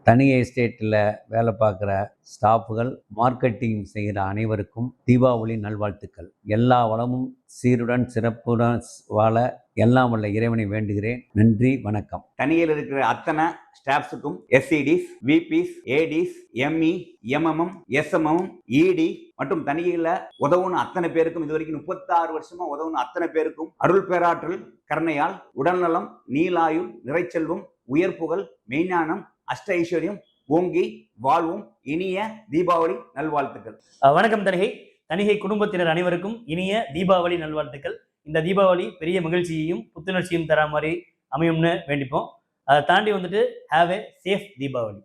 தனி எஸ்டேட்டில் வேலை பார்க்குற ஸ்டாஃபுகள், மார்க்கெட்டிங் செய்கிற அனைவருக்கும் தீபாவளி நல்வாழ்த்துக்கள். எல்லா வளமும் சீருடன் சிறப்புடன் வாழ எல்லாம் வல்ல இறைவனை வேண்டுகிறேன். நன்றி, வணக்கம். தனியில் இருக்கிற அத்தனை ஸ்டாஃப்ஸுக்கும், எஸ்சிடிஸ், விபிஸ், ஏடிஸ், எம்இ, எம்எம்எம், எஸ்எம்எம், இடி மற்றும் தனியில் உதவுன அத்தனை பேருக்கும், இதுவரைக்கும் 36 வருஷமா உதவுன அத்தனை பேருக்கும் அருள் பேராற்றல் கருணையால் உடல்நலம், நீலாயுள், நிறைச்செல்வம், உயர்ப்புகள், மெய்ஞானம், அஷ்ட ஐஸ்வர்யம் ஓங்கி வாழ்வும். இனிய தீபாவளி நல்வாழ்த்துக்கள். வணக்கம் தணிகை குடும்பத்தினர் அனைவருக்கும் இனிய தீபாவளி நல்வாழ்த்துக்கள். இந்த தீபாவளி பெரிய மகிழ்ச்சியையும் புத்துணர்ச்சியும் தர மாதிரி அமையும்னு வேண்டிப்போம். அதை தாண்டி வந்துட்டு ஹாவ் ஏ சேஃப் தீபாவளி.